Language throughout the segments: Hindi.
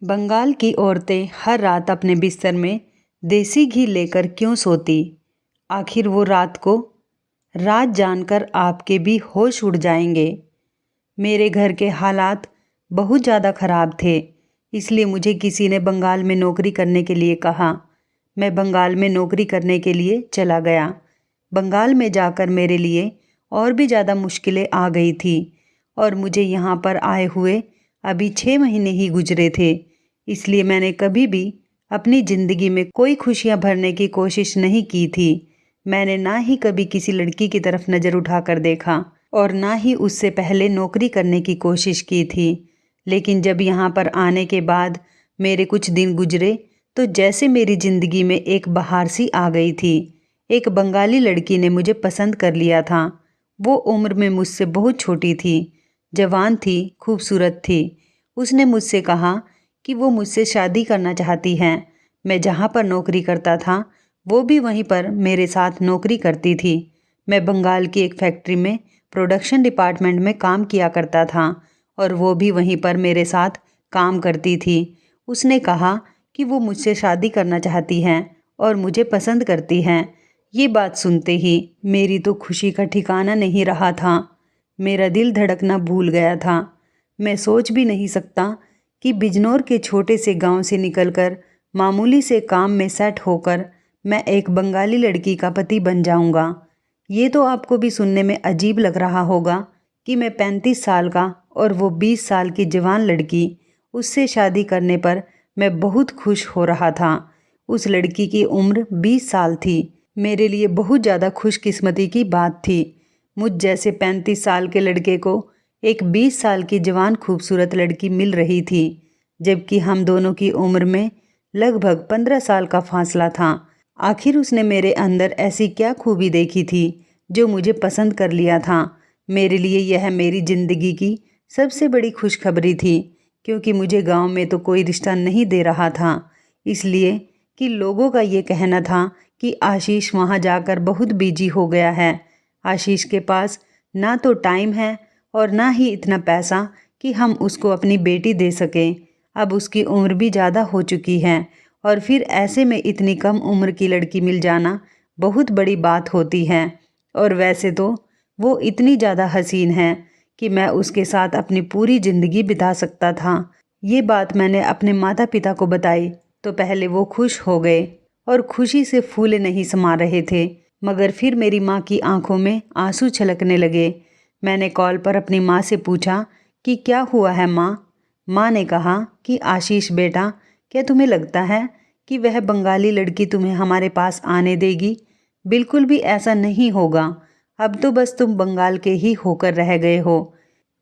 बंगाल की औरतें हर रात अपने बिस्तर में देसी घी लेकर क्यों सोती? आखिर वो रात जानकर आपके भी होश उड़ जाएंगे। मेरे घर के हालात बहुत ज़्यादा ख़राब थे, इसलिए मुझे किसी ने बंगाल में नौकरी करने के लिए कहा। मैं बंगाल में नौकरी करने के लिए चला गया। बंगाल में जाकर मेरे लिए और भी ज़्यादा मुश्किलें आ गई थी और मुझे यहाँ पर आए हुए अभी 6 महीने ही गुजरे थे। इसलिए मैंने कभी भी अपनी ज़िंदगी में कोई खुशियाँ भरने की कोशिश नहीं की थी। मैंने ना ही कभी किसी लड़की की तरफ नज़र उठाकर देखा और ना ही उससे पहले नौकरी करने की कोशिश की थी। लेकिन जब यहाँ पर आने के बाद मेरे कुछ दिन गुजरे तो जैसे मेरी ज़िंदगी में एक बहार सी आ गई थी। एक बंगाली लड़की ने मुझे पसंद कर लिया था। वो उम्र में मुझसे बहुत छोटी थी, जवान थी, खूबसूरत थी। उसने मुझसे कहा कि वो मुझसे शादी करना चाहती हैं। मैं जहाँ पर नौकरी करता था वो भी वहीं पर मेरे साथ नौकरी करती थी। मैं बंगाल की एक फैक्ट्री में प्रोडक्शन डिपार्टमेंट में काम किया करता था और वो भी वहीं पर मेरे साथ काम करती थी। उसने कहा कि वो मुझसे शादी करना चाहती हैं और मुझे पसंद करती हैं। ये बात सुनते ही मेरी तो खुशी का ठिकाना नहीं रहा था। मेरा दिल धड़कना भूल गया था। मैं सोच भी नहीं सकता कि बिजनौर के छोटे से गांव से निकलकर मामूली से काम में सेट होकर मैं एक बंगाली लड़की का पति बन जाऊंगा। ये तो आपको भी सुनने में अजीब लग रहा होगा कि मैं 35 साल का और वो 20 साल की जवान लड़की, उससे शादी करने पर मैं बहुत खुश हो रहा था। उस लड़की की उम्र 20 साल थी। मेरे लिए बहुत ज़्यादा खुशकिस्मती की बात थी। मुझ जैसे 35 साल के लड़के को एक 20 साल की जवान खूबसूरत लड़की मिल रही थी, जबकि हम दोनों की उम्र में लगभग 15 साल का फासला था। आखिर उसने मेरे अंदर ऐसी क्या खूबी देखी थी जो मुझे पसंद कर लिया था। मेरे लिए यह मेरी ज़िंदगी की सबसे बड़ी खुशखबरी थी, क्योंकि मुझे गांव में तो कोई रिश्ता नहीं दे रहा था, इसलिए कि लोगों का ये कहना था कि आशीष वहाँ जाकर बहुत बिजी हो गया है। आशीष के पास ना तो टाइम है और ना ही इतना पैसा कि हम उसको अपनी बेटी दे सकें। अब उसकी उम्र भी ज़्यादा हो चुकी है और फिर ऐसे में इतनी कम उम्र की लड़की मिल जाना बहुत बड़ी बात होती है। और वैसे तो वो इतनी ज़्यादा हसीन है कि मैं उसके साथ अपनी पूरी ज़िंदगी बिता सकता था। ये बात मैंने अपने माता पिता को बताई तो पहले वो खुश हो गए और खुशी से फूले नहीं समा रहे थे, मगर फिर मेरी माँ की आंखों में आंसू छलकने लगे। मैंने कॉल पर अपनी माँ से पूछा कि क्या हुआ है माँ। माँ ने कहा कि आशीष बेटा, क्या तुम्हें लगता है कि वह बंगाली लड़की तुम्हें हमारे पास आने देगी? बिल्कुल भी ऐसा नहीं होगा। अब तो बस तुम बंगाल के ही होकर रह गए हो।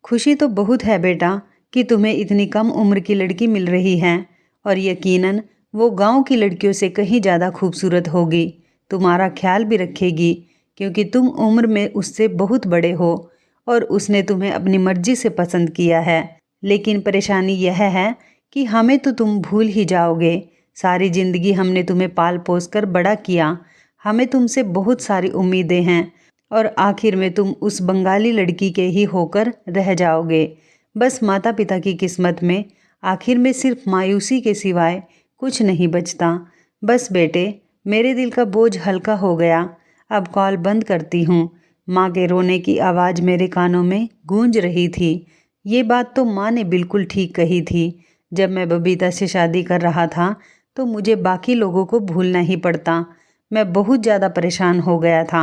खुशी तो बहुत है बेटा कि तुम्हें इतनी कम उम्र की लड़की मिल रही है और यकीनन वो गांव की लड़कियों से कहीं ज़्यादा खूबसूरत होगी। तुम्हारा ख्याल भी रखेगी, क्योंकि तुम उम्र में उससे बहुत बड़े हो और उसने तुम्हें अपनी मर्जी से पसंद किया है। लेकिन परेशानी यह है कि हमें तो तुम भूल ही जाओगे। सारी ज़िंदगी हमने तुम्हें पाल पोस कर बड़ा किया। हमें तुमसे बहुत सारी उम्मीदें हैं और आखिर में तुम उस बंगाली लड़की के ही होकर रह जाओगे। बस माता पिता की किस्मत में आखिर में सिर्फ मायूसी के सिवाय कुछ नहीं बचता। बस बेटे, मेरे दिल का बोझ हल्का हो गया। अब कॉल बंद करती हूँ। माँ के रोने की आवाज़ मेरे कानों में गूंज रही थी। ये बात तो माँ ने बिल्कुल ठीक कही थी। जब मैं बबीता से शादी कर रहा था तो मुझे बाकी लोगों को भूलना ही पड़ता। मैं बहुत ज़्यादा परेशान हो गया था।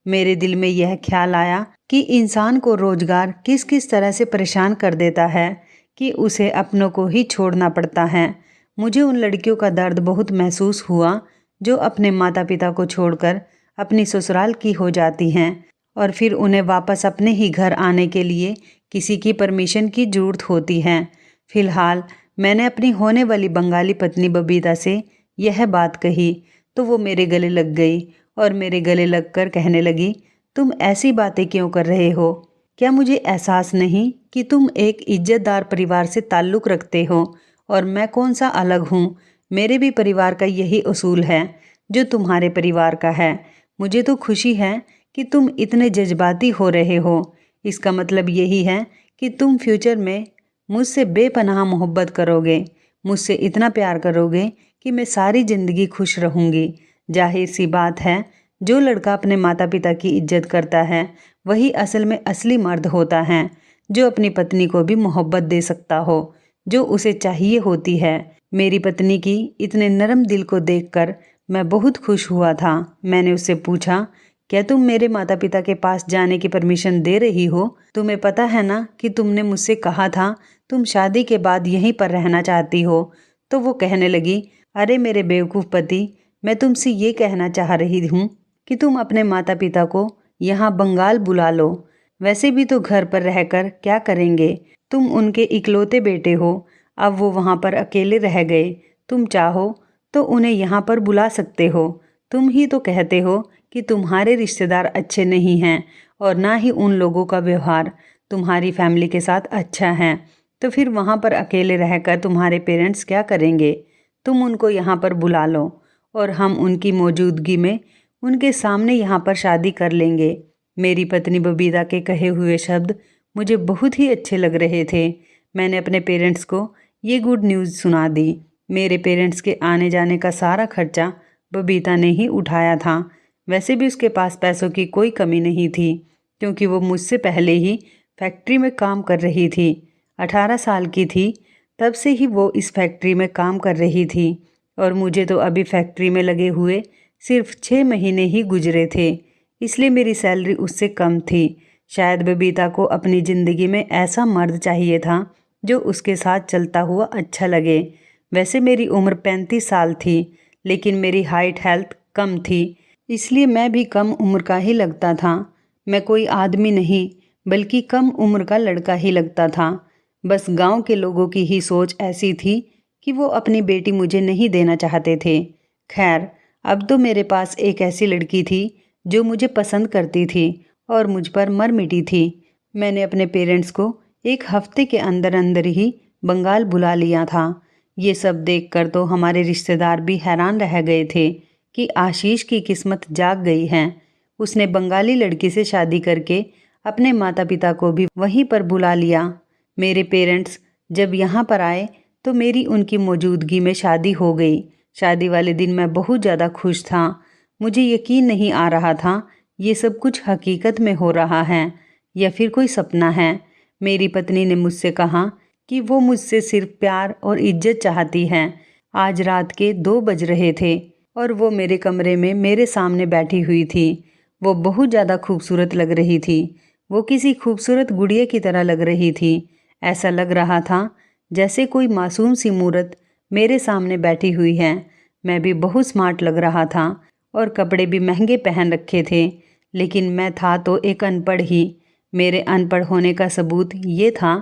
मेरे दिल में यह ख्याल आया कि इंसान को रोज़गार किस किस तरह से परेशान कर देता है कि उसे अपनों को ही छोड़ना पड़ता है। मुझे उन लड़कियों का दर्द बहुत महसूस हुआ जो अपने माता पिता को छोड़कर अपनी ससुराल की हो जाती हैं और फिर उन्हें वापस अपने ही घर आने के लिए किसी की परमिशन की ज़रूरत होती है। फ़िलहाल मैंने अपनी होने वाली बंगाली पत्नी बबीता से यह बात कही तो वो मेरे गले लग गई और मेरे गले लगकर कहने लगी, तुम ऐसी बातें क्यों कर रहे हो? क्या मुझे एहसास नहीं कि तुम एक इज्जतदार परिवार से ताल्लुक़ रखते हो और मैं कौन सा अलग हूँ? मेरे भी परिवार का यही उसूल है जो तुम्हारे परिवार का है। मुझे तो खुशी है कि तुम इतने जज्बाती हो रहे हो। इसका मतलब यही है कि तुम फ्यूचर में मुझसे बेपनाह मोहब्बत करोगे। मुझसे इतना प्यार करोगे कि मैं सारी ज़िंदगी खुश रहूँगी। जाहिर सी बात है, जो लड़का अपने माता पिता की इज्जत करता है वही असल में असली मर्द होता है, जो अपनी पत्नी को भी मोहब्बत दे सकता हो जो उसे चाहिए होती है। मेरी पत्नी की इतने नरम दिल को देखकर मैं बहुत खुश हुआ था। मैंने उससे पूछा, क्या तुम मेरे माता पिता के पास जाने की परमिशन दे रही हो? तुम्हें पता है ना कि तुमने मुझसे कहा था तुम शादी के बाद यहीं पर रहना चाहती हो। तो वो कहने लगी, अरे मेरे बेवकूफ़ पति, मैं तुमसे ये कहना चाह रही हूँ कि तुम अपने माता पिता को यहाँ बंगाल बुला लो। वैसे भी तो घर पर रहकर क्या करेंगे, तुम उनके इकलौते बेटे हो। अब वो वहाँ पर अकेले रह गए, तुम चाहो तो उन्हें यहाँ पर बुला सकते हो। तुम ही तो कहते हो कि तुम्हारे रिश्तेदार अच्छे नहीं हैं और ना ही उन लोगों का व्यवहार तुम्हारी फैमिली के साथ अच्छा है, तो फिर वहाँ पर अकेले रहकर तुम्हारे पेरेंट्स क्या करेंगे? तुम उनको यहाँ पर बुला लो और हम उनकी मौजूदगी में उनके सामने यहाँ पर शादी कर लेंगे। मेरी पत्नी बबीता के कहे हुए शब्द मुझे बहुत ही अच्छे लग रहे थे। मैंने अपने पेरेंट्स को ये गुड न्यूज़ सुना दी। मेरे पेरेंट्स के आने जाने का सारा खर्चा बबीता ने ही उठाया था। वैसे भी उसके पास पैसों की कोई कमी नहीं थी, क्योंकि वो मुझसे पहले ही फैक्ट्री में काम कर रही थी। 18 साल की थी तब से ही वो इस फैक्ट्री में काम कर रही थी और मुझे तो अभी फैक्ट्री में लगे हुए सिर्फ 6 महीने ही गुजरे थे, इसलिए मेरी सैलरी उससे कम थी। शायद बबीता को अपनी ज़िंदगी में ऐसा मर्द चाहिए था जो उसके साथ चलता हुआ अच्छा लगे। वैसे मेरी उम्र 35 साल थी, लेकिन मेरी हाइट हेल्थ कम थी, इसलिए मैं भी कम उम्र का ही लगता था। मैं कोई आदमी नहीं बल्कि कम उम्र का लड़का ही लगता था। बस गांव के लोगों की ही सोच ऐसी थी कि वो अपनी बेटी मुझे नहीं देना चाहते थे। खैर, अब तो मेरे पास एक ऐसी लड़की थी जो मुझे पसंद करती थी और मुझ पर मर मिटी थी। मैंने अपने पेरेंट्स को एक हफ्ते के अंदर अंदर ही बंगाल बुला लिया था। ये सब देखकर तो हमारे रिश्तेदार भी हैरान रह गए थे कि आशीष की किस्मत जाग गई है। उसने बंगाली लड़की से शादी करके अपने माता पिता को भी वहीं पर बुला लिया। मेरे पेरेंट्स जब यहाँ पर आए तो मेरी उनकी मौजूदगी में शादी हो गई। शादी वाले दिन मैं बहुत ज़्यादा खुश था। मुझे यकीन नहीं आ रहा था ये सब कुछ हकीकत में हो रहा है या फिर कोई सपना है। मेरी पत्नी ने मुझसे कहा कि वो मुझसे सिर्फ प्यार और इज्जत चाहती है। आज रात के 2 बज रहे थे और वो मेरे कमरे में मेरे सामने बैठी हुई थी। वो बहुत ज़्यादा खूबसूरत लग रही थी। वो किसी खूबसूरत गुड़िया की तरह लग रही थी। ऐसा लग रहा था जैसे कोई मासूम सी मूरत मेरे सामने बैठी हुई है। मैं भी बहुत स्मार्ट लग रहा था और कपड़े भी महंगे पहन रखे थे, लेकिन मैं था तो एक अनपढ़ ही। मेरे अनपढ़ होने का सबूत ये था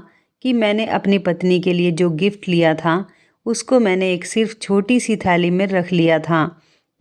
कि मैंने अपनी पत्नी के लिए जो गिफ्ट लिया था उसको मैंने एक सिर्फ छोटी सी थैली में रख लिया था।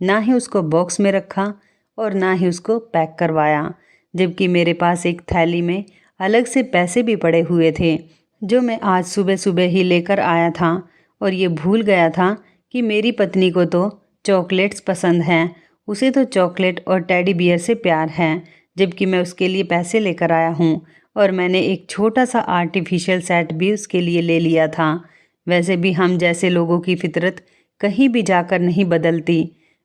ना ही उसको बॉक्स में रखा और ना ही उसको पैक करवाया, जबकि मेरे पास एक थैली में अलग से पैसे भी पड़े हुए थे जो मैं आज सुबह सुबह ही लेकर आया था। और ये भूल गया था कि मेरी पत्नी को तो चॉकलेट्स पसंद हैं। उसे तो चॉकलेट और टेडी बियर से प्यार है, जबकि मैं उसके लिए पैसे लेकर आया हूँ और मैंने एक छोटा सा आर्टिफिशियल सेट भी उसके लिए ले लिया था। वैसे भी हम जैसे लोगों की फितरत कहीं भी जाकर नहीं बदलती।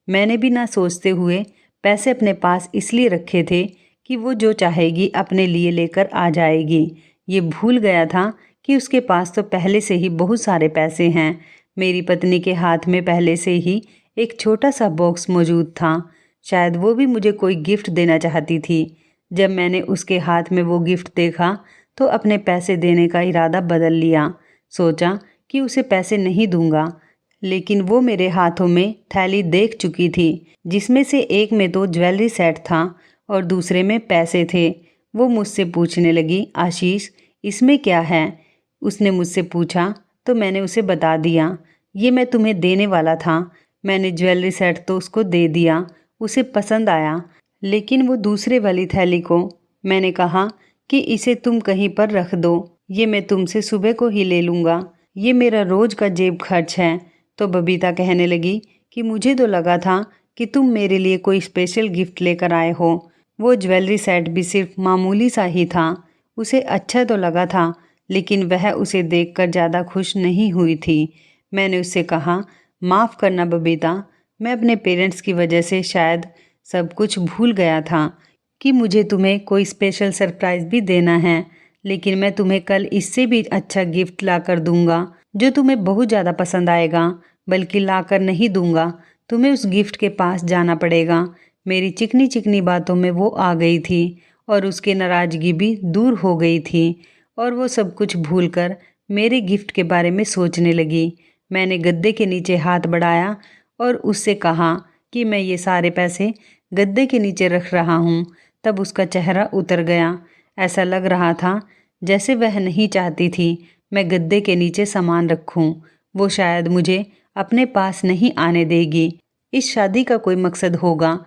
मैंने भी ना सोचते हुए पैसे अपने पास इसलिए रखे थे कि वो जो चाहेगी अपने लिए लेकर आ जाएगी। ये भूल गया था कि उसके पास तो पहले से ही बहुत सारे पैसे हैं। मेरी पत्नी के हाथ में पहले से ही एक छोटा सा बॉक्स मौजूद था। शायद वो भी मुझे कोई गिफ्ट देना चाहती थी। जब मैंने उसके हाथ में वो गिफ्ट देखा तो अपने पैसे देने का इरादा बदल लिया। सोचा कि उसे पैसे नहीं दूंगा, लेकिन वो मेरे हाथों में थैली देख चुकी थी जिसमें से एक में तो ज्वेलरी सेट था और दूसरे में पैसे थे। वो मुझसे पूछने लगी, आशीष इसमें क्या है? उसने मुझसे पूछा तो मैंने उसे बता दिया, ये मैं तुम्हें देने वाला था। मैंने ज्वेलरी सेट तो उसको दे दिया, उसे पसंद आया, लेकिन वो दूसरे वाली थैली को मैंने कहा कि इसे तुम कहीं पर रख दो, ये मैं तुमसे सुबह को ही ले लूँगा, ये मेरा रोज़ का जेब खर्च है। तो बबीता कहने लगी कि मुझे तो लगा था कि तुम मेरे लिए कोई स्पेशल गिफ्ट लेकर आए हो। वो ज्वेलरी सेट भी सिर्फ मामूली सा ही था। उसे अच्छा तो लगा था, लेकिन वह उसे देखकर ज़्यादा खुश नहीं हुई थी। मैंने उससे कहा, माफ़ करना बबीता, मैं अपने पेरेंट्स की वजह से शायद सब कुछ भूल गया था कि मुझे तुम्हें कोई स्पेशल सरप्राइज़ भी देना है। लेकिन मैं तुम्हें कल इससे भी अच्छा गिफ्ट ला कर दूँगा जो तुम्हें बहुत ज़्यादा पसंद आएगा। बल्कि ला कर नहीं दूँगा, तुम्हें उस गिफ्ट के पास जाना पड़ेगा। मेरी चिकनी चिकनी बातों में वो आ गई थी और उसकी नाराज़गी भी दूर हो गई थी और वो सब कुछ भूलकर मेरे गिफ्ट के बारे में सोचने लगी। मैंने गद्दे के नीचे हाथ बढ़ाया और उससे कहा कि मैं ये सारे पैसे गद्दे के नीचे रख रहा हूँ। तब उसका चेहरा उतर गया। ऐसा लग रहा था जैसे वह नहीं चाहती थी मैं गद्दे के नीचे सामान रखूं। वो शायद मुझे अपने पास नहीं आने देगी। इस शादी का कोई मकसद होगा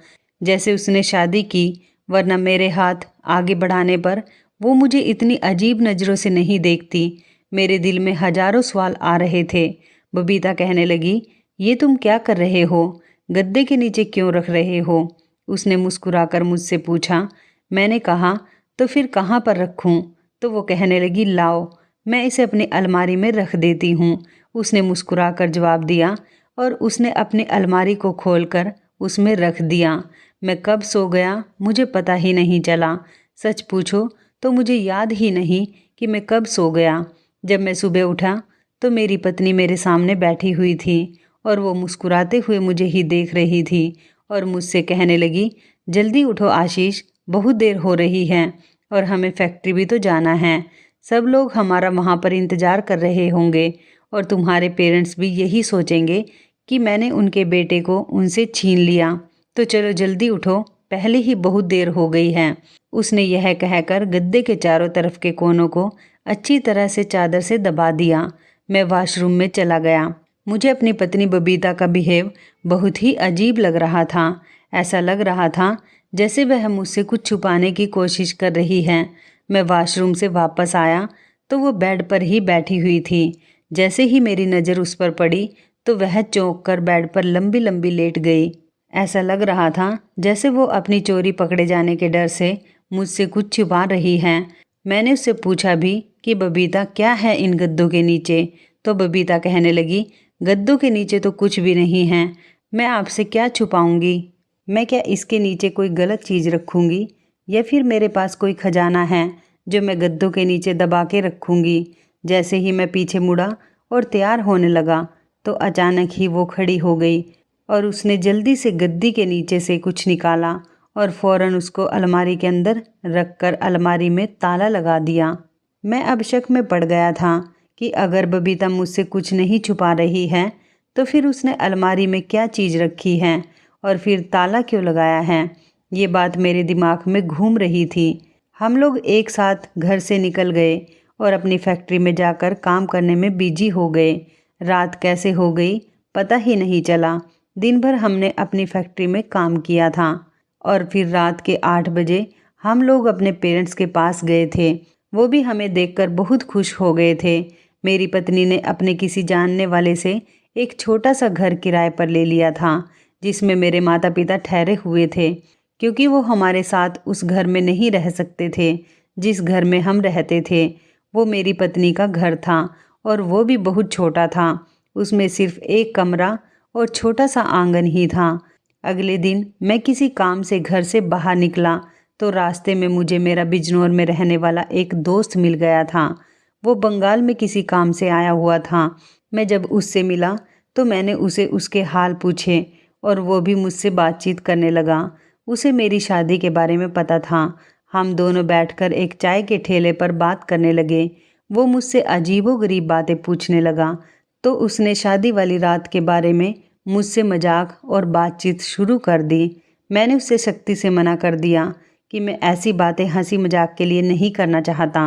जैसे उसने शादी की, वरना मेरे हाथ आगे बढ़ाने पर वो मुझे इतनी अजीब नज़रों से नहीं देखती। मेरे दिल में हजारों सवाल आ रहे थे। बबीता कहने लगी, ये तुम क्या कर रहे हो? गद्दे के नीचे क्यों रख रहे हो? उसने मुस्कुराकर मुझसे पूछा। मैंने कहा, तो फिर कहाँ पर रखूं? तो वो कहने लगी, लाओ मैं इसे अपनी अलमारी में रख देती हूँ। उसने मुस्कुराकर जवाब दिया और उसने अपनी अलमारी को खोलकर उसमें रख दिया। मैं कब सो गया मुझे पता ही नहीं चला। सच पूछो तो मुझे याद ही नहीं कि मैं कब सो गया। जब मैं सुबह उठा तो मेरी पत्नी मेरे सामने बैठी हुई थी और वो मुस्कुराते हुए मुझे ही देख रही थी और मुझसे कहने लगी, जल्दी उठो आशीष, बहुत देर हो रही है और हमें फैक्ट्री भी तो जाना है। सब लोग हमारा वहाँ पर इंतज़ार कर रहे होंगे और तुम्हारे पेरेंट्स भी यही सोचेंगे कि मैंने उनके बेटे को उनसे छीन लिया। तो चलो जल्दी उठो, पहले ही बहुत देर हो गई है। उसने यह कहकर गद्दे के चारों तरफ के कोनों को अच्छी तरह से चादर से दबा दिया। मैं वॉशरूम में चला गया। मुझे अपनी पत्नी बबीता का बिहेव बहुत ही अजीब लग रहा था। ऐसा लग रहा था जैसे वह मुझसे कुछ छुपाने की कोशिश कर रही है। मैं वॉशरूम से वापस आया तो वो बेड पर ही बैठी हुई थी। जैसे ही मेरी नज़र उस पर पड़ी तो वह चौंक कर बेड पर लंबी लंबी लेट गई। ऐसा लग रहा था जैसे वो अपनी चोरी पकड़े जाने के डर से मुझसे कुछ छुपा रही है। मैंने उससे पूछा भी कि बबीता क्या है इन गद्दों के नीचे? तो बबीता कहने लगी, गद्दों के नीचे तो कुछ भी नहीं है। मैं आपसे क्या छुपाऊंगी? मैं क्या इसके नीचे कोई गलत चीज़ रखूंगी या फिर मेरे पास कोई खजाना है जो मैं गद्दों के नीचे दबा के रखूंगी? जैसे ही मैं पीछे मुड़ा और तैयार होने लगा तो अचानक ही वो खड़ी हो गई और उसने जल्दी से गद्दी के नीचे से कुछ निकाला और फ़ौरन उसको अलमारी के अंदर रखकर अलमारी में ताला लगा दिया। मैं अब शक में पड़ गया था कि अगर बबीता मुझसे कुछ नहीं छुपा रही है तो फिर उसने अलमारी में क्या चीज़ रखी है और फिर ताला क्यों लगाया है। ये बात मेरे दिमाग में घूम रही थी। हम लोग एक साथ घर से निकल गए और अपनी फैक्ट्री में जाकर काम करने में बिजी हो गए। रात कैसे हो गई पता ही नहीं चला। दिन भर हमने अपनी फैक्ट्री में काम किया था और फिर रात के 8 बजे हम लोग अपने पेरेंट्स के पास गए थे। वो भी हमें देखकर बहुत खुश हो गए थे। मेरी पत्नी ने अपने किसी जानने वाले से एक छोटा सा घर किराए पर ले लिया था जिसमें मेरे माता पिता ठहरे हुए थे, क्योंकि वो हमारे साथ उस घर में नहीं रह सकते थे जिस घर में हम रहते थे। वो मेरी पत्नी का घर था और वो भी बहुत छोटा था। उसमें सिर्फ एक कमरा और छोटा सा आंगन ही था। अगले दिन मैं किसी काम से घर से बाहर निकला तो रास्ते में मुझे मेरा बिजनौर में रहने वाला एक दोस्त मिल गया था। वो बंगाल में किसी काम से आया हुआ था। मैं जब उससे मिला तो मैंने उसे उसके हाल पूछे और वो भी मुझसे बातचीत करने लगा। उसे मेरी शादी के बारे में पता था। हम दोनों बैठकर एक चाय के ठेले पर बात करने लगे। वो मुझसे अजीबोगरीब बातें पूछने लगा तो उसने शादी वाली रात के बारे में मुझसे मजाक और बातचीत शुरू कर दी। मैंने उससे सख्ती से मना कर दिया कि मैं ऐसी बातें हंसी मजाक के लिए नहीं करना चाहता।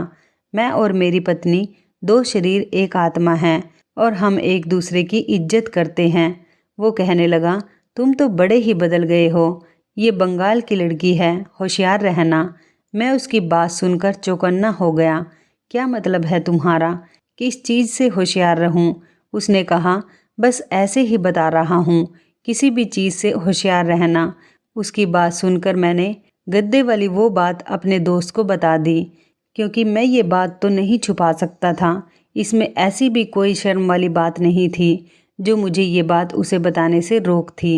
मैं और मेरी पत्नी 2 शरीर एक आत्मा हैं और हम एक दूसरे की इज्जत करते हैं। वो कहने लगा, तुम तो बड़े ही बदल गए हो। ये बंगाल की लड़की है, होशियार रहना। मैं उसकी बात सुनकर चौकन्ना हो गया। क्या मतलब है तुम्हारा? किस चीज़ से होशियार रहूं? उसने कहा, बस ऐसे ही बता रहा हूँ, किसी भी चीज़ से होशियार रहना। उसकी बात सुनकर मैंने गद्दे वाली वो बात अपने दोस्त को बता दी, क्योंकि मैं ये बात तो नहीं छुपा सकता था। इसमें ऐसी भी कोई शर्म वाली बात नहीं थी जो मुझे ये बात उसे बताने से रोक थी।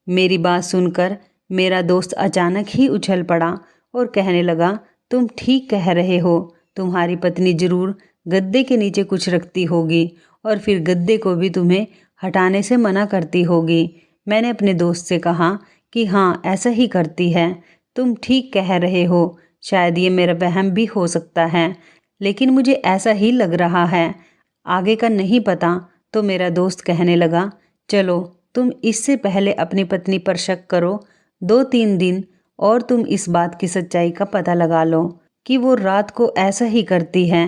मेरी बात सुनकर मेरा दोस्त अचानक ही उछल पड़ा और कहने लगा, तुम ठीक कह रहे हो, तुम्हारी पत्नी जरूर गद्दे के नीचे कुछ रखती होगी और फिर गद्दे को भी तुम्हें हटाने से मना करती होगी। मैंने अपने दोस्त से कहा कि हाँ, ऐसा ही करती है। तुम ठीक कह रहे हो, शायद ये मेरा वहम भी हो सकता है, लेकिन मुझे ऐसा ही लग रहा है। आगे का नहीं पता। तो मेरा दोस्त कहने लगा, चलो तुम इससे पहले अपनी पत्नी पर शक करो 2-3 दिन और तुम इस बात की सच्चाई का पता लगा लो कि वो रात को ऐसा ही करती है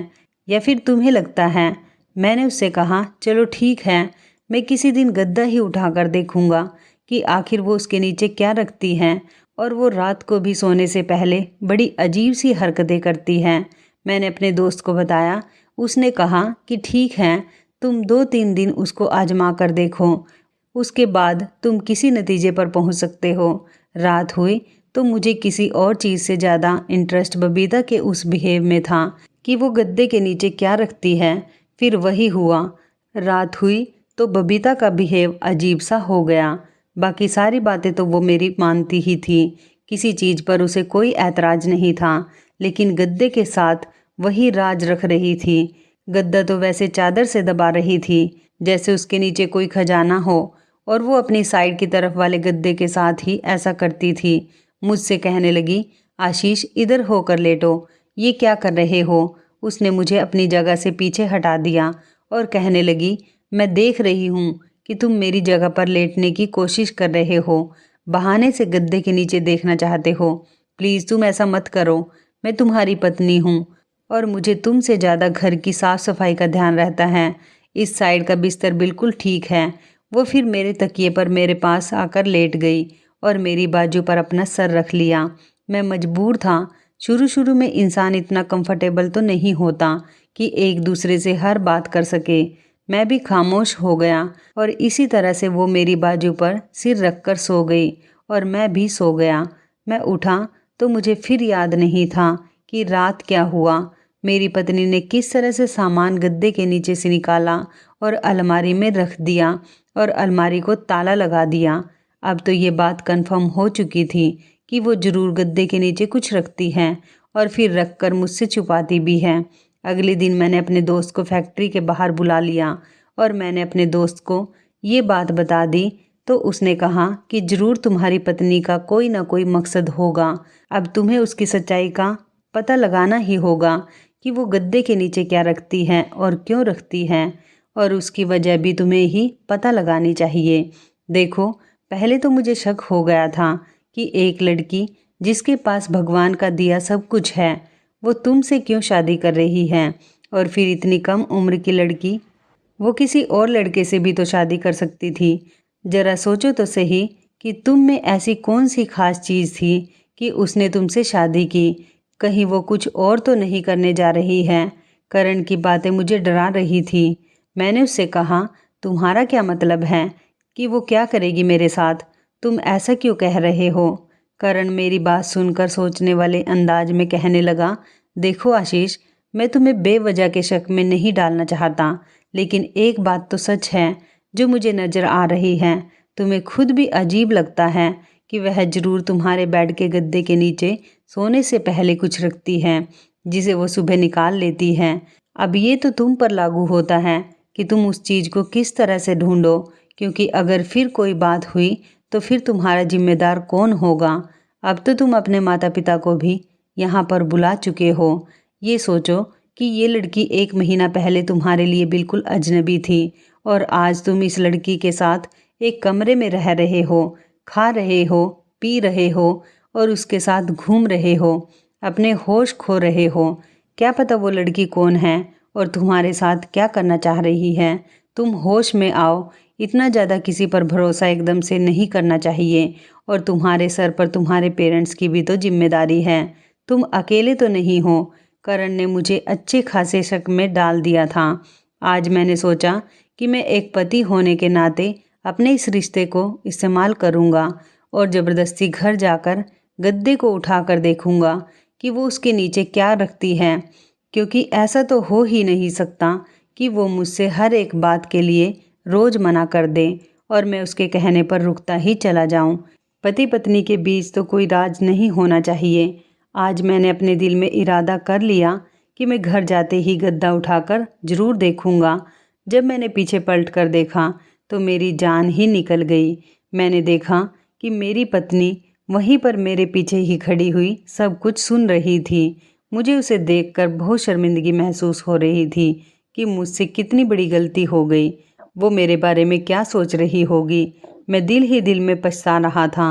या फिर तुम्हें लगता है। मैंने उससे कहा, चलो ठीक है, मैं किसी दिन गद्दा ही उठाकर देखूंगा कि आखिर वो उसके नीचे क्या रखती हैं और वो रात को भी सोने से पहले बड़ी अजीब सी हरकतें करती हैं। मैंने अपने दोस्त को बताया। उसने कहा कि ठीक है, तुम 2-3 दिन उसको आजमा कर देखो, उसके बाद तुम किसी नतीजे पर पहुंच सकते हो। रात हुई तो मुझे किसी और चीज़ से ज़्यादा इंटरेस्ट बबीता के उस बिहेव में था कि वो गद्दे के नीचे क्या रखती है। फिर वही हुआ। रात हुई तो बबीता का बिहेव अजीब सा हो गया। बाकी सारी बातें तो वो मेरी मानती ही थी, किसी चीज़ पर उसे कोई ऐतराज़ नहीं था, लेकिन गद्दे के साथ वही राज रख रही थी। गद्दा तो वैसे चादर से दबा रही थी जैसे उसके नीचे कोई खजाना हो, और वो अपनी साइड की तरफ वाले गद्दे के साथ ही ऐसा करती थी। मुझसे कहने लगी, आशीष इधर होकर लेटो, ये क्या कर रहे हो। उसने मुझे अपनी जगह से पीछे हटा दिया और कहने लगी, मैं देख रही हूँ कि तुम मेरी जगह पर लेटने की कोशिश कर रहे हो, बहाने से गद्दे के नीचे देखना चाहते हो। प्लीज़ तुम ऐसा मत करो, मैं तुम्हारी पत्नी हूँ और मुझे तुमसे ज़्यादा घर की साफ़ सफाई का ध्यान रहता है। इस साइड का बिस्तर बिल्कुल ठीक है। वो फिर मेरे तकिए पर मेरे पास आकर लेट गई और मेरी बाजू पर अपना सर रख लिया। मैं मजबूर था। शुरू शुरू में इंसान इतना कंफर्टेबल तो नहीं होता कि एक दूसरे से हर बात कर सके। मैं भी खामोश हो गया और इसी तरह से वो मेरी बाजू पर सिर रखकर सो गई और मैं भी सो गया। मैं उठा तो मुझे फिर याद नहीं था कि रात क्या हुआ। मेरी पत्नी ने किस तरह से सामान गद्दे के नीचे से निकाला और अलमारी में रख दिया और अलमारी को ताला लगा दिया। अब तो ये बात कंफर्म हो चुकी थी कि वो ज़रूर गद्दे के नीचे कुछ रखती हैं और फिर रख कर मुझसे छुपाती भी है। अगले दिन मैंने अपने दोस्त को फैक्ट्री के बाहर बुला लिया और मैंने अपने दोस्त को ये बात बता दी। तो उसने कहा कि ज़रूर तुम्हारी पत्नी का कोई ना कोई मकसद होगा। अब तुम्हें उसकी सच्चाई का पता लगाना ही होगा कि वो गद्दे के नीचे क्या रखती है और क्यों रखती है, और उसकी वजह भी तुम्हें ही पता लगानी चाहिए। देखो, पहले तो मुझे शक हो गया था कि एक लड़की जिसके पास भगवान का दिया सब कुछ है, वो तुमसे क्यों शादी कर रही है। और फिर इतनी कम उम्र की लड़की, वो किसी और लड़के से भी तो शादी कर सकती थी। ज़रा सोचो तो सही कि तुम में ऐसी कौन सी खास चीज़ थी कि उसने तुमसे शादी की। कहीं वो कुछ और तो नहीं करने जा रही है। करण की बातें मुझे डरा रही थी। मैंने उससे कहा, तुम्हारा क्या मतलब है कि वो क्या करेगी मेरे साथ, तुम ऐसा क्यों कह रहे हो। करण मेरी बात सुनकर सोचने वाले अंदाज में कहने लगा, देखो आशीष, मैं तुम्हें बेवजह के शक में नहीं डालना चाहता, लेकिन एक बात तो सच है जो मुझे नज़र आ रही है। तुम्हें खुद भी अजीब लगता है कि वह ज़रूर तुम्हारे बेड के गद्दे के नीचे सोने से पहले कुछ रखती है जिसे वो सुबह निकाल लेती है। अब ये तो तुम पर लागू होता है कि तुम उस चीज़ को किस तरह से ढूंढो, क्योंकि अगर फिर कोई बात हुई तो फिर तुम्हारा जिम्मेदार कौन होगा। अब तो तुम अपने माता पिता को भी यहाँ पर बुला चुके हो। ये सोचो कि ये लड़की 1 महीना पहले तुम्हारे लिए बिल्कुल अजनबी थी और आज तुम इस लड़की के साथ एक कमरे में रह रहे हो, खा रहे हो, पी रहे हो और उसके साथ घूम रहे हो, अपने होश खो रहे हो। क्या पता वो लड़की कौन है और तुम्हारे साथ क्या करना चाह रही है। तुम होश में आओ। इतना ज़्यादा किसी पर भरोसा एकदम से नहीं करना चाहिए, और तुम्हारे सर पर तुम्हारे पेरेंट्स की भी तो जिम्मेदारी है। तुम अकेले तो नहीं हो। करण ने मुझे अच्छे खासे शक में डाल दिया था। आज मैंने सोचा कि मैं एक पति होने के नाते अपने इस रिश्ते को इस्तेमाल करूँगा और ज़बरदस्ती घर जाकर गद्दे को उठाकर देखूँगा कि वो उसके नीचे क्या रखती है, क्योंकि ऐसा तो हो ही नहीं सकता कि वो मुझसे हर एक बात के लिए रोज़ मना कर दे और मैं उसके कहने पर रुकता ही चला जाऊं। पति पत्नी के बीच तो कोई राज नहीं होना चाहिए। आज मैंने अपने दिल में इरादा कर लिया कि मैं घर जाते ही गद्दा उठाकर ज़रूर देखूंगा। जब मैंने पीछे पलट कर देखा तो मेरी जान ही निकल गई। मैंने देखा कि मेरी पत्नी वहीं पर मेरे पीछे ही खड़ी हुई सब कुछ सुन रही थी। मुझे उसे देखकर बहुत शर्मिंदगी महसूस हो रही थी कि मुझसे कितनी बड़ी गलती हो गई। वो मेरे बारे में क्या सोच रही होगी। मैं दिल ही दिल में पछता रहा था।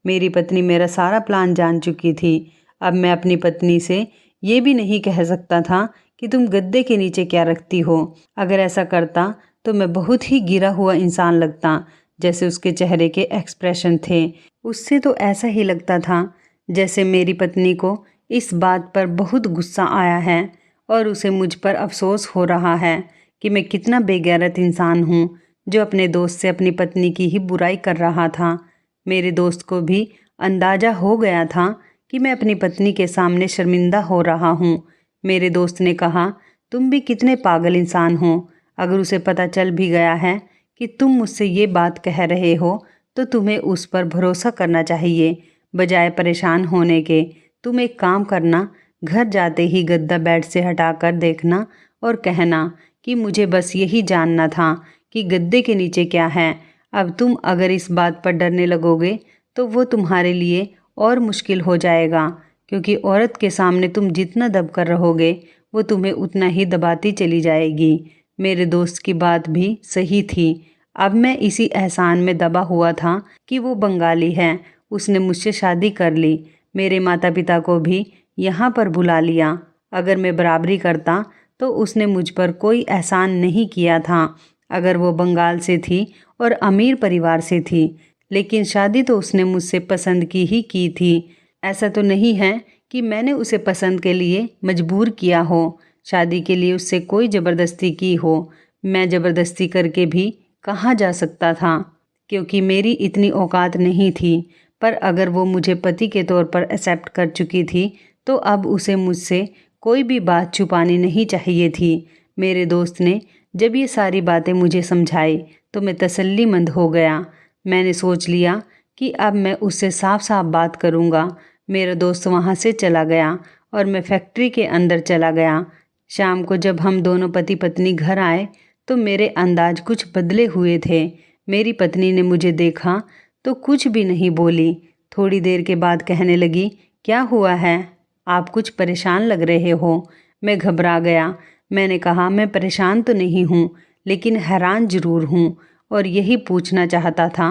मेरी पत्नी मेरा सारा प्लान जान चुकी थी। अब मैं अपनी पत्नी से ये भी नहीं कह सकता था कि तुम गद्दे के नीचे क्या रखती हो। अगर ऐसा करता तो मैं बहुत ही गिरा हुआ इंसान लगता, जैसे उसके चेहरे के एक्सप्रेशन थे। उससे तो ऐसा ही लगता था जैसे मेरी पत्नी को इस बात पर बहुत गुस्सा आया है और उसे मुझ पर अफसोस हो रहा है कि मैं कितना बेगैरत इंसान हूँ जो अपने दोस्त से अपनी पत्नी की ही बुराई कर रहा था। मेरे दोस्त को भी अंदाज़ा हो गया था कि मैं अपनी पत्नी के सामने शर्मिंदा हो रहा हूँ। मेरे दोस्त ने कहा, तुम भी कितने पागल इंसान हो। अगर उसे पता चल भी गया है कि तुम मुझसे ये बात कह रहे हो तो तुम्हें उस पर भरोसा करना चाहिए बजाय परेशान होने के। तुम एक काम करना, घर जाते ही गद्दा बेड से हटाकर देखना और कहना कि मुझे बस यही जानना था कि गद्दे के नीचे क्या है। अब तुम अगर इस बात पर डरने लगोगे तो वो तुम्हारे लिए और मुश्किल हो जाएगा, क्योंकि औरत के सामने तुम जितना दब कर रहोगे वो तुम्हें उतना ही दबाती चली जाएगी। मेरे दोस्त की बात भी सही थी। अब मैं इसी एहसान में दबा हुआ था कि वो बंगाली है, उसने मुझसे शादी कर ली, मेरे माता पिता को भी यहाँ पर बुला लिया। अगर मैं बराबरी करता तो उसने मुझ पर कोई एहसान नहीं किया था। अगर वो बंगाल से थी और अमीर परिवार से थी, लेकिन शादी तो उसने मुझसे पसंद की ही की थी। ऐसा तो नहीं है कि मैंने उसे पसंद के लिए मजबूर किया हो, शादी के लिए उससे कोई ज़बरदस्ती की हो। मैं ज़बरदस्ती करके भी कहाँ जा सकता था, क्योंकि मेरी इतनी औकात नहीं थी। पर अगर वो मुझे पति के तौर पर एक्सेप्ट कर चुकी थी तो अब उसे मुझसे कोई भी बात छुपानी नहीं चाहिए थी। मेरे दोस्त ने जब ये सारी बातें मुझे समझाई तो मैं तसल्लीमंद हो गया। मैंने सोच लिया कि अब मैं उससे साफ साफ बात करूँगा। मेरा दोस्त वहाँ से चला गया और मैं फैक्ट्री के अंदर चला गया। शाम को जब हम दोनों पति पत्नी घर आए तो मेरे अंदाज कुछ बदले हुए थे। मेरी पत्नी ने मुझे देखा तो कुछ भी नहीं बोली। थोड़ी देर के बाद कहने लगी, क्या हुआ है, आप कुछ परेशान लग रहे हो। मैं घबरा गया। मैंने कहा, मैं परेशान तो नहीं हूँ, लेकिन हैरान ज़रूर हूँ और यही पूछना चाहता था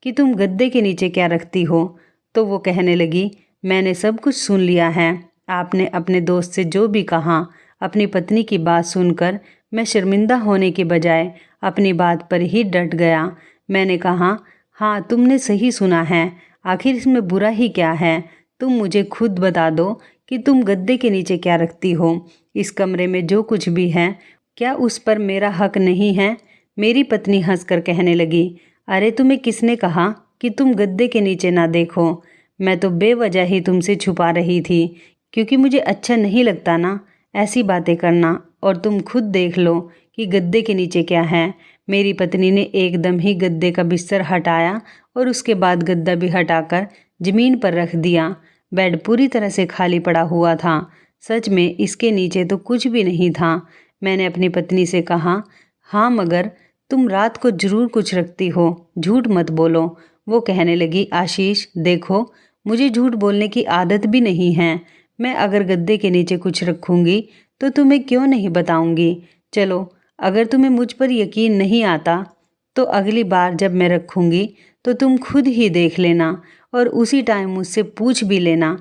कि तुम गद्दे के नीचे क्या रखती हो। तो वो कहने लगी, मैंने सब कुछ सुन लिया है। आपने अपने दोस्त से जो भी कहा, अपनी पत्नी की बात सुनकर मैं शर्मिंदा होने के बजाय अपनी बात पर ही डट गया। मैंने कहा, हाँ तुमने सही सुना है, आखिर इसमें बुरा ही क्या है। तुम मुझे खुद बता दो कि तुम गद्दे के नीचे क्या रखती हो। इस कमरे में जो कुछ भी है, क्या उस पर मेरा हक नहीं है। मेरी पत्नी हंसकर कहने लगी, अरे तुम्हें किसने कहा कि तुम गद्दे के नीचे ना देखो। मैं तो बेवजह ही तुमसे छुपा रही थी, क्योंकि मुझे अच्छा नहीं लगता ना ऐसी बातें करना। और तुम खुद देख लो कि गद्दे के नीचे क्या है। मेरी पत्नी ने एकदम ही गद्दे का बिस्तर हटाया और उसके बाद गद्दा भी हटाकर ज़मीन पर रख दिया। बेड पूरी तरह से खाली पड़ा हुआ था। सच में इसके नीचे तो कुछ भी नहीं था। मैंने अपनी पत्नी से कहा, हाँ मगर तुम रात को ज़रूर कुछ रखती हो, झूठ मत बोलो। वो कहने लगी, आशीष देखो, मुझे झूठ बोलने की आदत भी नहीं है। मैं अगर गद्दे के नीचे कुछ रखूँगी तो तुम्हें क्यों नहीं बताऊँगी। चलो, अगर तुम्हें मुझ पर यकीन नहीं आता तो अगली बार जब मैं रखूँगी तो तुम खुद ही देख लेना और उसी टाइम मुझसे पूछ भी लेना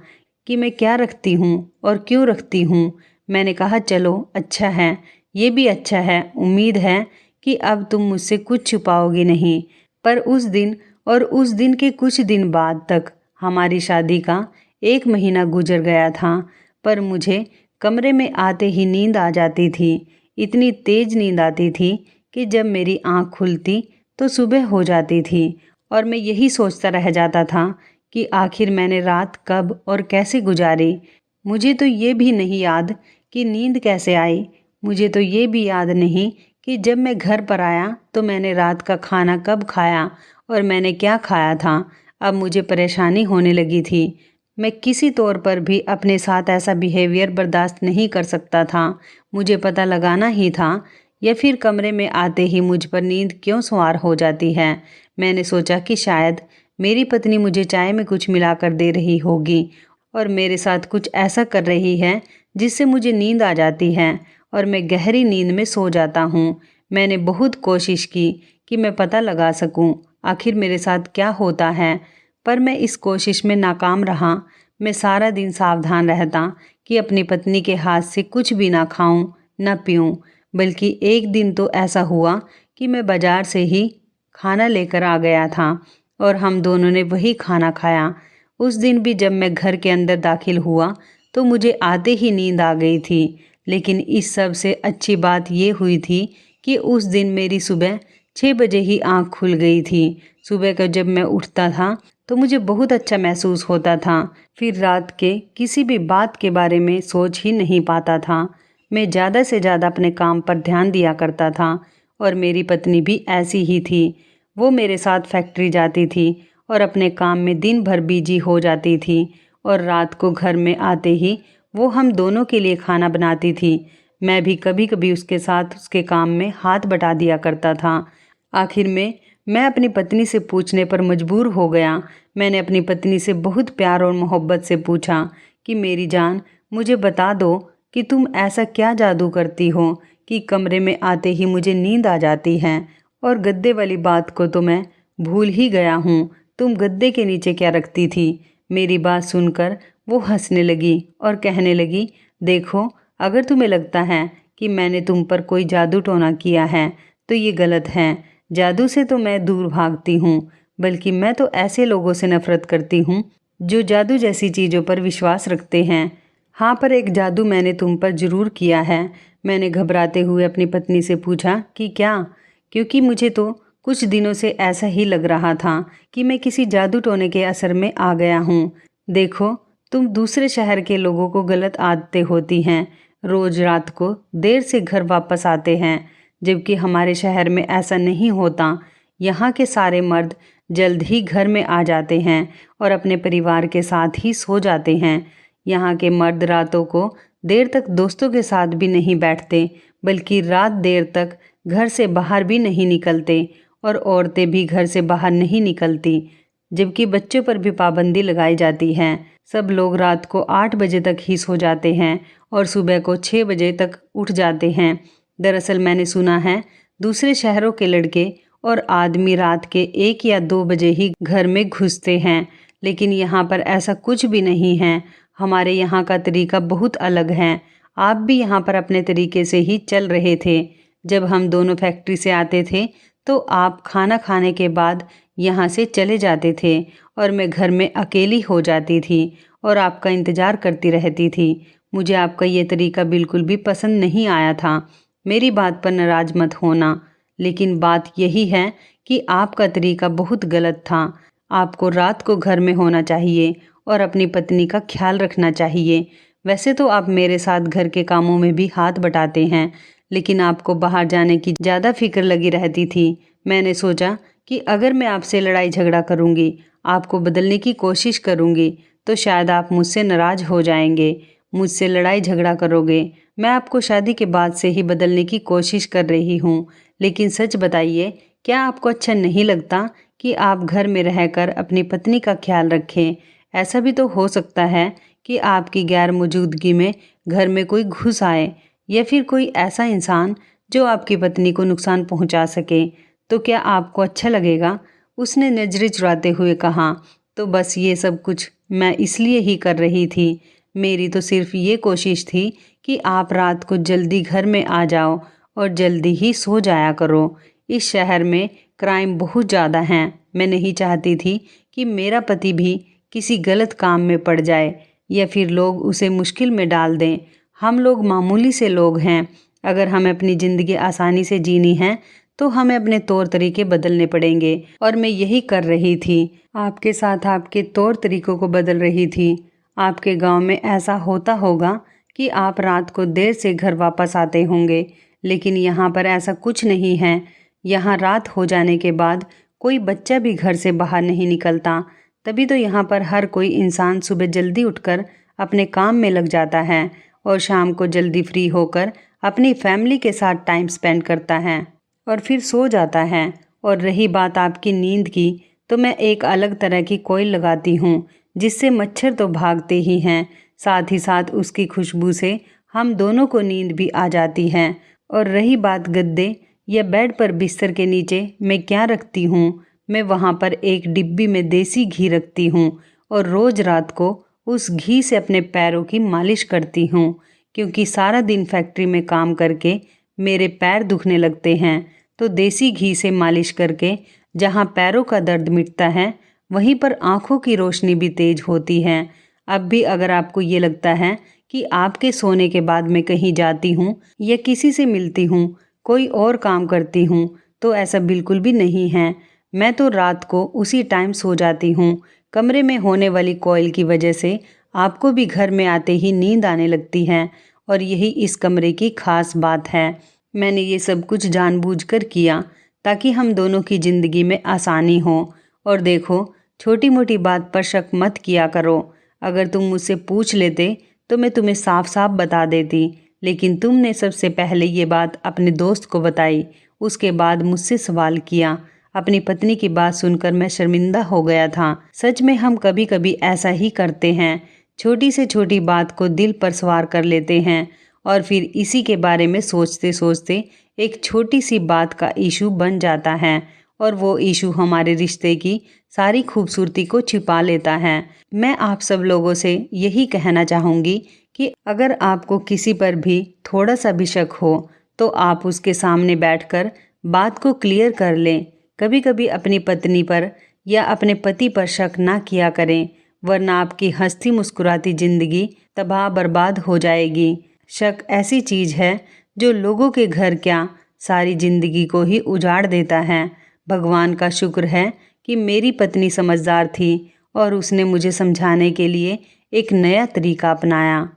कि मैं क्या रखती हूँ और क्यों रखती हूँ। मैंने कहा, चलो अच्छा है, ये भी अच्छा है। उम्मीद है कि अब तुम मुझसे कुछ छुपाओगी नहीं। पर उस दिन और उस दिन के कुछ दिन बाद तक हमारी शादी का 1 महीना गुजर गया था। पर मुझे कमरे में आते ही नींद आ जाती थी। इतनी तेज नींद आती थी कि जब मेरी आँख खुलती तो सुबह हो जाती थी और मैं यही सोचता रह जाता था कि आखिर मैंने रात कब और कैसे गुजारी। मुझे तो ये भी नहीं याद कि नींद कैसे आई। मुझे तो ये भी याद नहीं कि जब मैं घर पर आया तो मैंने रात का खाना कब खाया और मैंने क्या खाया था। अब मुझे परेशानी होने लगी थी। मैं किसी तौर पर भी अपने साथ ऐसा बिहेवियर बर्दाश्त नहीं कर सकता था। मुझे पता लगाना ही था, या फिर कमरे में आते ही मुझ पर नींद क्यों सवार हो जाती है। मैंने सोचा कि शायद मेरी पत्नी मुझे चाय में कुछ मिलाकर दे रही होगी और मेरे साथ कुछ ऐसा कर रही है जिससे मुझे नींद आ जाती है और मैं गहरी नींद में सो जाता हूँ। मैंने बहुत कोशिश की कि मैं पता लगा सकूँ आखिर मेरे साथ क्या होता है, पर मैं इस कोशिश में नाकाम रहा। मैं सारा दिन सावधान रहता कि अपनी पत्नी के हाथ से कुछ भी ना खाऊं, न पीऊं। बल्कि एक दिन तो ऐसा हुआ कि मैं बाजार से ही खाना लेकर आ गया था और हम दोनों ने वही खाना खाया। उस दिन भी जब मैं घर के अंदर दाखिल हुआ तो मुझे आते ही नींद आ गई थी। लेकिन इस सब से अच्छी बात ये हुई थी कि उस दिन मेरी सुबह 6 बजे ही आँख खुल गई थी। सुबह का जब मैं उठता था तो मुझे बहुत अच्छा महसूस होता था। फिर रात के किसी भी बात के बारे में सोच ही नहीं पाता था। मैं ज़्यादा से ज़्यादा अपने काम पर ध्यान दिया करता था और मेरी पत्नी भी ऐसी ही थी। वो मेरे साथ फैक्ट्री जाती थी और अपने काम में दिन भर बिजी हो जाती थी और रात को घर में आते ही वो हम दोनों के लिए खाना बनाती थी। मैं भी कभी कभी उसके साथ उसके काम में हाथ बटा दिया करता था। आखिर में मैं अपनी पत्नी से पूछने पर मजबूर हो गया। मैंने अपनी पत्नी से बहुत प्यार और मोहब्बत से पूछा कि मेरी जान, मुझे बता दो कि तुम ऐसा क्या जादू करती हो कि कमरे में आते ही मुझे नींद आ जाती है, और गद्दे वाली बात को तो मैं भूल ही गया हूँ। तुम गद्दे के नीचे क्या रखती थी? मेरी बात सुनकर वो हंसने लगी और कहने लगी, देखो, अगर तुम्हें लगता है कि मैंने तुम पर कोई जादू टोना किया है तो ये गलत है। जादू से तो मैं दूर भागती हूँ, बल्कि मैं तो ऐसे लोगों से नफरत करती हूँ जो जादू जैसी चीज़ों पर विश्वास रखते हैं। हाँ, पर एक जादू मैंने तुम पर ज़रूर किया है। मैंने घबराते हुए अपनी पत्नी से पूछा कि क्या, क्योंकि मुझे तो कुछ दिनों से ऐसा ही लग रहा था कि मैं किसी जादू टोने के असर में आ गया हूँ। देखो, तुम दूसरे शहर के लोगों को गलत आदतें होती हैं, रोज रात को देर से घर वापस आते हैं, जबकि हमारे शहर में ऐसा नहीं होता। यहाँ के सारे मर्द जल्द ही घर में आ जाते हैं और अपने परिवार के साथ ही सो जाते हैं। यहाँ के मर्द रातों को देर तक दोस्तों के साथ भी नहीं बैठते, बल्कि रात देर तक घर से बाहर भी नहीं निकलते, और औरतें भी घर से बाहर नहीं निकलती, जबकि बच्चों पर भी पाबंदी लगाई जाती है। सब लोग रात को 8 बजे तक ही सो जाते हैं और सुबह को 6 बजे तक उठ जाते हैं। दरअसल मैंने सुना है दूसरे शहरों के लड़के और आदमी रात के 1 या 2 बजे ही घर में घुसते हैं, लेकिन यहाँ पर ऐसा कुछ भी नहीं है। हमारे यहाँ का तरीका बहुत अलग है। आप भी यहाँ पर अपने तरीके से ही चल रहे थे। जब हम दोनों फैक्ट्री से आते थे तो आप खाना खाने के बाद यहाँ से चले जाते थे और मैं घर में अकेली हो जाती थी और आपका इंतज़ार करती रहती थी। मुझे आपका ये तरीका बिल्कुल भी पसंद नहीं आया था। मेरी बात पर नाराज मत होना, लेकिन बात यही है कि आपका तरीका बहुत गलत था। आपको रात को घर में होना चाहिए और अपनी पत्नी का ख्याल रखना चाहिए। वैसे तो आप मेरे साथ घर के कामों में भी हाथ बटाते हैं, लेकिन आपको बाहर जाने की ज़्यादा फिक्र लगी रहती थी। मैंने सोचा कि अगर मैं आपसे लड़ाई झगड़ा करूँगी, आपको बदलने की कोशिश करूँगी, तो शायद आप मुझसे नाराज़ हो जाएंगे, मुझसे लड़ाई झगड़ा करोगे। मैं आपको शादी के बाद से ही बदलने की कोशिश कर रही हूँ, लेकिन सच बताइए, क्या आपको अच्छा नहीं लगता कि आप घर में रहकर अपनी पत्नी का ख्याल रखें? ऐसा भी तो हो सकता है कि आपकी गैर मौजूदगी में घर में कोई घुस आए, या फिर कोई ऐसा इंसान जो आपकी पत्नी को नुकसान पहुंचा सके। तो क्या आपको अच्छा लगेगा? उसने नजरें चुराते हुए कहा। तो बस ये सब कुछ मैं इसलिए ही कर रही थी। मेरी तो सिर्फ ये कोशिश थी कि आप रात को जल्दी घर में आ जाओ और जल्दी ही सो जाया करो। इस शहर में क्राइम बहुत ज़्यादा हैं। मैं नहीं चाहती थी कि मेरा पति भी किसी गलत काम में पड़ जाए या फिर लोग उसे मुश्किल में डाल दें। हम लोग मामूली से लोग हैं। अगर हमें अपनी ज़िंदगी आसानी से जीनी है तो हमें अपने तौर तरीके बदलने पड़ेंगे, और मैं यही कर रही थी। आपके साथ आपके तौर तरीकों को बदल रही थी। आपके गांव में ऐसा होता होगा कि आप रात को देर से घर वापस आते होंगे, लेकिन यहाँ पर ऐसा कुछ नहीं है। यहाँ रात हो जाने के बाद कोई बच्चा भी घर से बाहर नहीं निकलता। तभी तो यहाँ पर हर कोई इंसान सुबह जल्दी उठकर अपने काम में लग जाता है और शाम को जल्दी फ्री होकर अपनी फैमिली के साथ टाइम स्पेंड करता है और फिर सो जाता है। और रही बात आपकी नींद की, तो मैं एक अलग तरह की कोयल लगाती हूँ जिससे मच्छर तो भागते ही हैं, साथ ही साथ उसकी खुशबू से हम दोनों को नींद भी आ जाती है। और रही बात गद्दे या बेड पर बिस्तर के नीचे मैं क्या रखती हूँ, मैं वहाँ पर एक डिब्बी में देसी घी रखती हूँ और रोज़ रात को उस घी से अपने पैरों की मालिश करती हूँ, क्योंकि सारा दिन फैक्ट्री में काम करके मेरे पैर दुखने लगते हैं। तो देसी घी से मालिश करके जहाँ पैरों का दर्द मिटता है, वहीं पर आँखों की रोशनी भी तेज होती है। अब भी अगर आपको ये लगता है कि आपके सोने के बाद मैं कहीं जाती हूँ या किसी से मिलती हूँ, कोई और काम करती हूँ, तो ऐसा बिल्कुल भी नहीं है। मैं तो रात को उसी टाइम सो जाती हूँ। कमरे में होने वाली कोयल की वजह से आपको भी घर में आते ही नींद आने लगती है और यही इस कमरे की खास बात है। मैंने ये सब कुछ जानबूझकर किया ताकि हम दोनों की ज़िंदगी में आसानी हो। और देखो, छोटी मोटी बात पर शक मत किया करो। अगर तुम मुझसे पूछ लेते तो मैं तुम्हें साफ साफ बता देती, लेकिन तुमने सबसे पहले ये बात अपने दोस्त को बताई, उसके बाद मुझसे सवाल किया। अपनी पत्नी की बात सुनकर मैं शर्मिंदा हो गया था। सच में हम कभी कभी ऐसा ही करते हैं, छोटी से छोटी बात को दिल पर सवार कर लेते हैं और फिर इसी के बारे में सोचते सोचते एक छोटी सी बात का इशू बन जाता है और वो इशू हमारे रिश्ते की सारी खूबसूरती को छिपा लेता है। मैं आप सब लोगों से यही कहना चाहूँगी कि अगर आपको किसी पर भी थोड़ा सा भी शक हो तो आप उसके सामने बैठकर बात को क्लियर कर लें। कभी कभी अपनी पत्नी पर या अपने पति पर शक ना किया करें, वरना आपकी हंसती मुस्कुराती ज़िंदगी तबाह बर्बाद हो जाएगी। शक ऐसी चीज़ है जो लोगों के घर क्या सारी ज़िंदगी को ही उजाड़ देता है। भगवान का शुक्र है कि मेरी पत्नी समझदार थी और उसने मुझे समझाने के लिए एक नया तरीका अपनाया।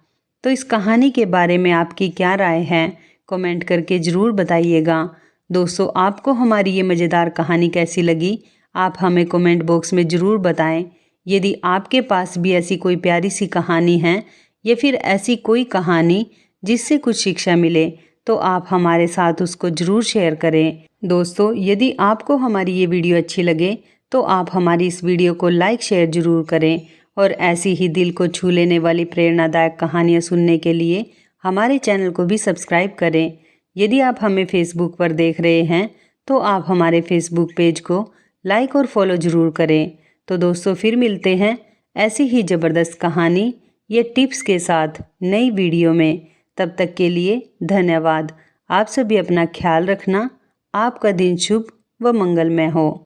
तो इस कहानी के बारे में आपकी क्या राय है, कमेंट करके ज़रूर बताइएगा। दोस्तों, आपको हमारी ये मज़ेदार कहानी कैसी लगी, आप हमें कमेंट बॉक्स में ज़रूर बताएं। यदि आपके पास भी ऐसी कोई प्यारी सी कहानी है या फिर ऐसी कोई कहानी जिससे कुछ शिक्षा मिले, तो आप हमारे साथ उसको ज़रूर शेयर करें। दोस्तों, यदि आपको हमारी ये वीडियो अच्छी लगे तो आप हमारी इस वीडियो को लाइक शेयर ज़रूर करें और ऐसी ही दिल को छू लेने वाली प्रेरणादायक कहानियाँ सुनने के लिए हमारे चैनल को भी सब्सक्राइब करें। यदि आप हमें फेसबुक पर देख रहे हैं तो आप हमारे फेसबुक पेज को लाइक और फॉलो ज़रूर करें। तो दोस्तों, फिर मिलते हैं ऐसी ही ज़बरदस्त कहानी या टिप्स के साथ नई वीडियो में। तब तक के लिए धन्यवाद। आप सभी अपना ख्याल रखना। आपका दिन शुभ व मंगलमय हो।